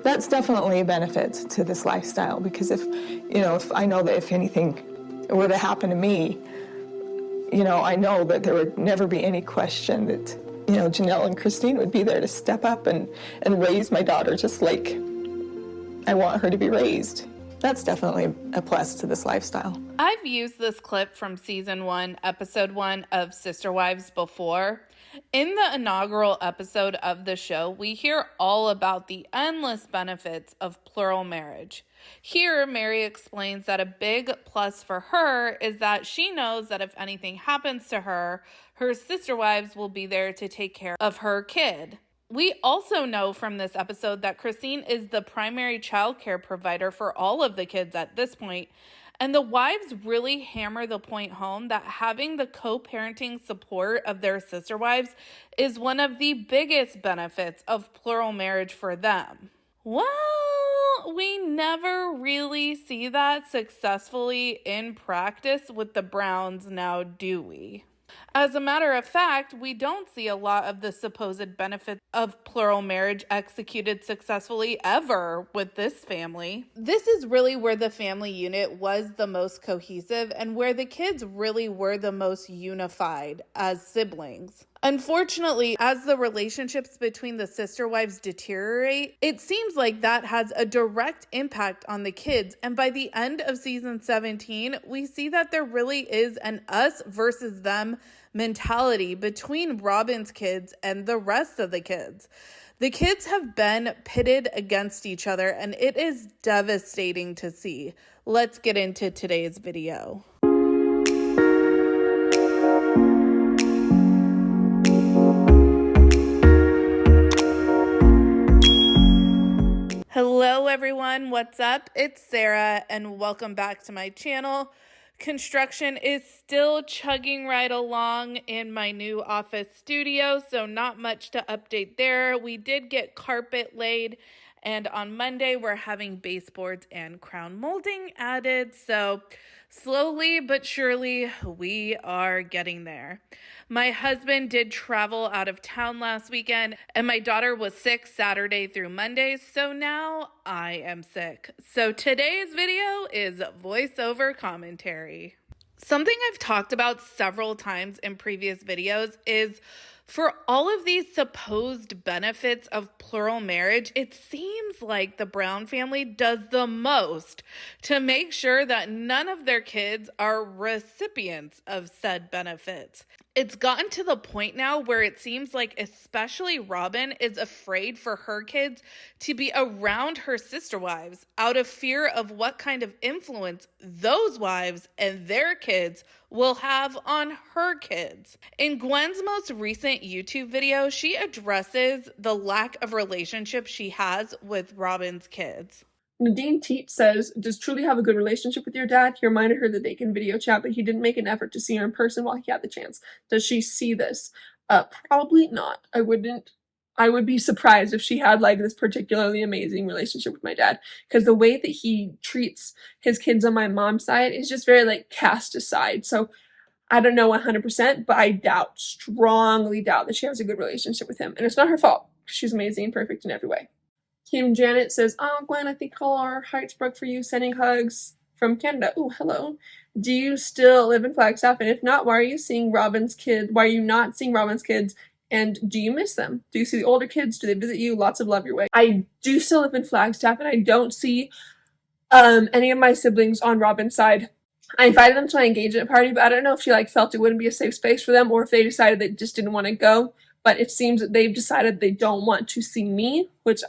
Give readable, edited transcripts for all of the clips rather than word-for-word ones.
That's definitely a benefit to this lifestyle, because if I know that if anything were to happen to me, I know that there would never be any question that, Janelle and Christine would be there to step up and raise my daughter just like I want her to be raised. That's definitely a plus to this lifestyle. I've used this clip from season 1, episode 1 of Sister Wives before. In the inaugural episode of the show, we hear all about the endless benefits of plural marriage. Here, Mary explains that a big plus for her is that she knows that if anything happens to her, her sister wives will be there to take care of her kid. We also know from this episode that Christine is the primary childcare provider for all of the kids at this point, and the wives really hammer the point home that having the co-parenting support of their sister wives is one of the biggest benefits of plural marriage for them. Well, we never really see that successfully in practice with the Browns now, do we? As a matter of fact, we don't see a lot of the supposed benefits of plural marriage executed successfully ever with this family. This is really where the family unit was the most cohesive and where the kids really were the most unified as siblings. Unfortunately, as the relationships between the sister wives deteriorate, it seems like that has a direct impact on the kids. And by the end of season 17, we see that there really is an us versus them mentality between Robyn's kids and the rest of the kids. The kids have been pitted against each other, and it is devastating to see. Let's get into today's video. Hello everyone, what's up? It's Sarah and welcome back to my channel. Construction is still chugging right along in my new office studio, so not much to update there. We did get carpet laid, and on Monday we're having baseboards and crown molding added, so slowly but surely we are getting there. My husband did travel out of town last weekend, and my daughter was sick Saturday through Monday, so now I am sick. So today's video is voiceover commentary. Something I've talked about several times in previous videos is for all of these supposed benefits of plural marriage, it seems like the Brown family does the most to make sure that none of their kids are recipients of said benefits. It's gotten to the point now where it seems like especially Robyn is afraid for her kids to be around her sister wives out of fear of what kind of influence those wives and their kids will have on her kids. In Gwen's most recent YouTube video, she addresses the lack of relationship she has with Robyn's kids. Nadine Teat says, does truly have a good relationship with your dad? He reminded her that they can video chat, but he didn't make an effort to see her in person while he had the chance. Does she see this? Probably not. I would be surprised if she had like this particularly amazing relationship with my dad, because the way that he treats his kids on my mom's side is just very like cast aside. So I don't know 100%, but I strongly doubt that she has a good relationship with him. And it's not her fault. She's amazing and perfect in every way. Kim Janet says, oh, Gwen, I think all our hearts broke for you. Sending hugs from Canada. Oh, hello. Do you still live in Flagstaff? And if not, why are you seeing Robyn's kids? Why are you not seeing Robyn's kids? And do you miss them? Do you see the older kids? Do they visit you? Lots of love your way. I do still live in Flagstaff, and I don't see any of my siblings on Robyn's side. I invited them to my engagement party, but I don't know if she felt it wouldn't be a safe space for them, or if they decided they just didn't want to go. But it seems that they've decided they don't want to see me, which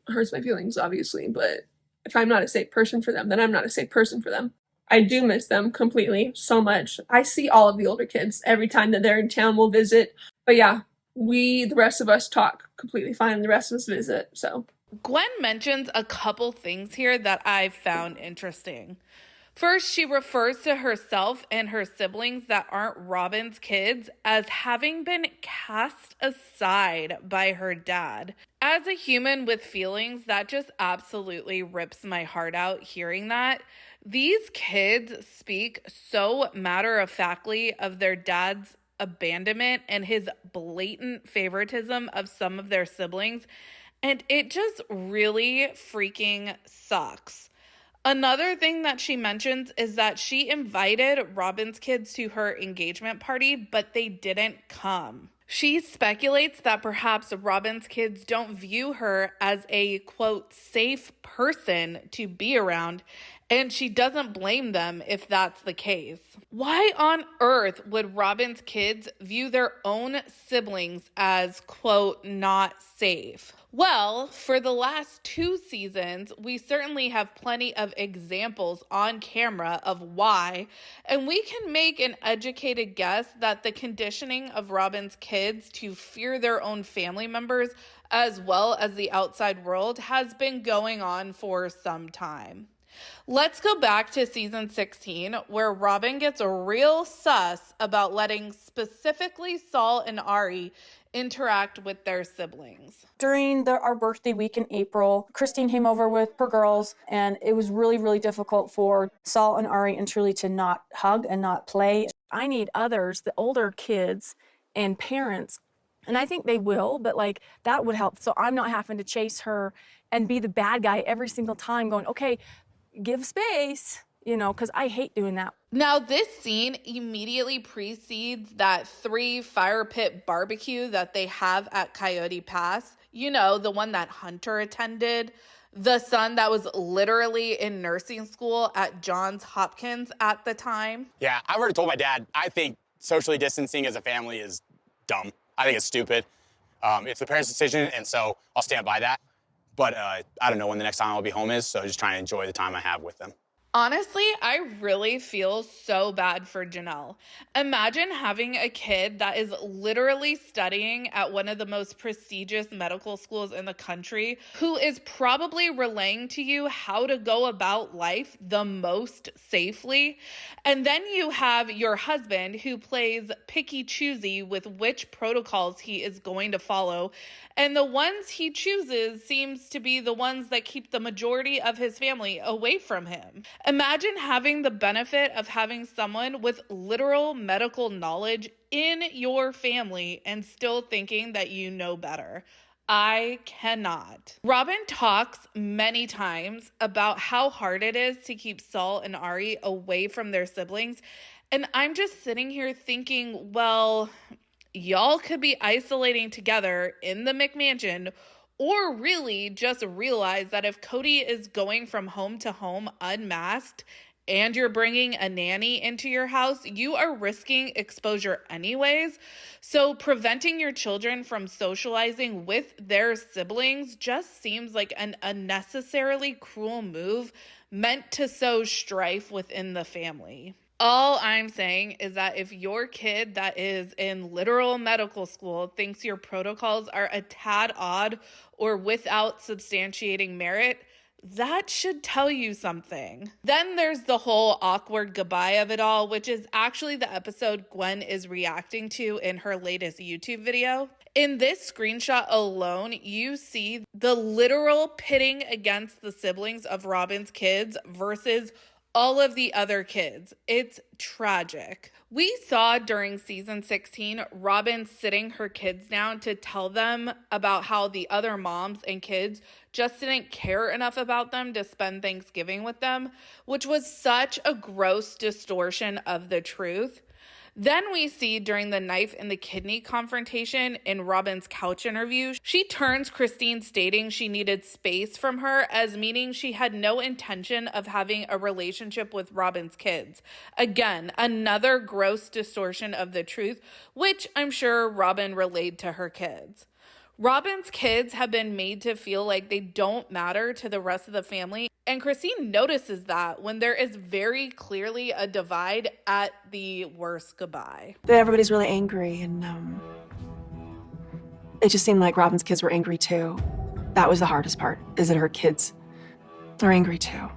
hurts my feelings, obviously, but if I'm not a safe person for them, then I'm not a safe person for them. I do miss them completely, so much. I see all of the older kids every time that they're in town. We'll visit. But yeah, the rest of us talk completely fine, and the rest of us visit, so. Gwen mentions a couple things here that I found interesting. First, she refers to herself and her siblings that aren't Robyn's kids as having been cast aside by her dad. As a human with feelings, that just absolutely rips my heart out hearing that. These kids speak so matter-of-factly of their dad's abandonment and his blatant favoritism of some of their siblings. And it just really freaking sucks. Another thing that she mentions is that she invited Robyn's kids to her engagement party, but they didn't come. She speculates that perhaps Robyn's kids don't view her as a, quote, safe person to be around, and she doesn't blame them if that's the case. Why on earth would Robyn's kids view their own siblings as, quote, not safe? Well, for the last 2 seasons, we certainly have plenty of examples on camera of why, and we can make an educated guess that the conditioning of Robyn's kids to fear their own family members as well as the outside world has been going on for some time. Let's go back to season 16, where Robyn gets real sus about letting specifically Saul and Ari interact with their siblings. During our birthday week in April, Christine came over with her girls, and it was really, really difficult for Saul and Ari and Truly to not hug and not play. I need others, the older kids and parents, and I think they will, but like that would help. So I'm not having to chase her and be the bad guy every single time going, okay, give space, because I hate doing that. Now, this scene immediately precedes that 3 fire pit barbecue that they have at Coyote Pass. The one that Hunter attended. The son that was literally in nursing school at Johns Hopkins at the time. Yeah, I've already told my dad, I think socially distancing as a family is dumb. I think it's stupid. It's the parents' decision, and so I'll stand by that. But I don't know when the next time I'll be home is, so just trying to enjoy the time I have with them. Honestly, I really feel so bad for Janelle. Imagine having a kid that is literally studying at one of the most prestigious medical schools in the country, who is probably relaying to you how to go about life the most safely. And then you have your husband who plays picky choosy with which protocols he is going to follow. And the ones he chooses seems to be the ones that keep the majority of his family away from him. Imagine having the benefit of having someone with literal medical knowledge in your family and still thinking that you know better. I cannot. Robyn talks many times about how hard it is to keep Saul and Ari away from their siblings. And I'm just sitting here thinking, well, y'all could be isolating together in the McMansion, or really just realize that if Kody is going from home to home unmasked and you're bringing a nanny into your house, you are risking exposure anyways. So preventing your children from socializing with their siblings just seems like an unnecessarily cruel move meant to sow strife within the family. All I'm saying is that if your kid that is in literal medical school thinks your protocols are a tad odd or without substantiating merit, that should tell you something. Then there's the whole awkward goodbye of it all, which is actually the episode Gwen is reacting to in her latest YouTube video. In this screenshot alone, you see the literal pitting against the siblings of Robyn's kids versus all of the other kids. It's tragic. We saw during season 16, Robyn sitting her kids down to tell them about how the other moms and kids just didn't care enough about them to spend Thanksgiving with them, which was such a gross distortion of the truth. Then we see during the knife and the kidney confrontation in Robyn's couch interview, she turns Christine stating she needed space from her as meaning she had no intention of having a relationship with Robyn's kids. Again, another gross distortion of the truth, which I'm sure Robyn relayed to her kids. Robyn's kids have been made to feel like they don't matter to the rest of the family, and Christine notices that when there is very clearly a divide at the worst goodbye. Everybody's really angry, and it just seemed like Robyn's kids were angry too. That was the hardest part, is that her kids are angry too.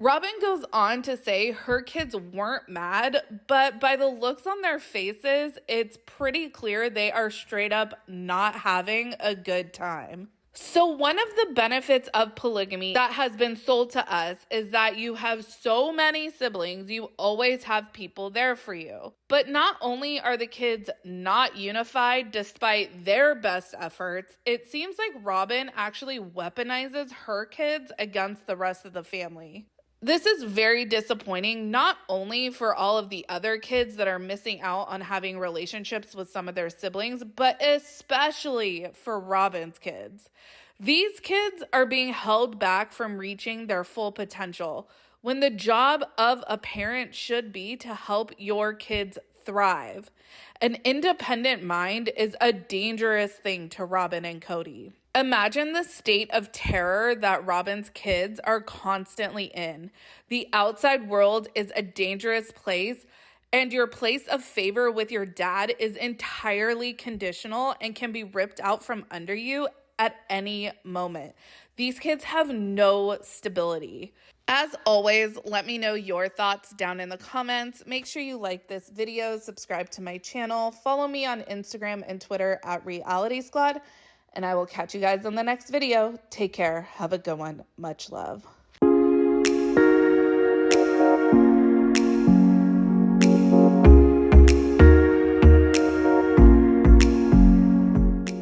Robyn goes on to say her kids weren't mad, but by the looks on their faces, it's pretty clear they are straight up not having a good time. So one of the benefits of polygamy that has been sold to us is that you have so many siblings, you always have people there for you. But not only are the kids not unified despite their best efforts, it seems like Robyn actually weaponizes her kids against the rest of the family. This is very disappointing, not only for all of the other kids that are missing out on having relationships with some of their siblings, but especially for Robyn's kids. These kids are being held back from reaching their full potential when the job of a parent should be to help your kids thrive. An independent mind is a dangerous thing to Robyn and Kody. Imagine the state of terror that Robyn's kids are constantly in. The outside world is a dangerous place, and your place of favor with your dad is entirely conditional and can be ripped out from under you at any moment. These kids have no stability. As always, let me know your thoughts down in the comments. Make sure you like this video, subscribe to my channel, follow me on Instagram and Twitter at realiteasquad, and I will catch you guys on the next video. Take care. Have a good one. Much love.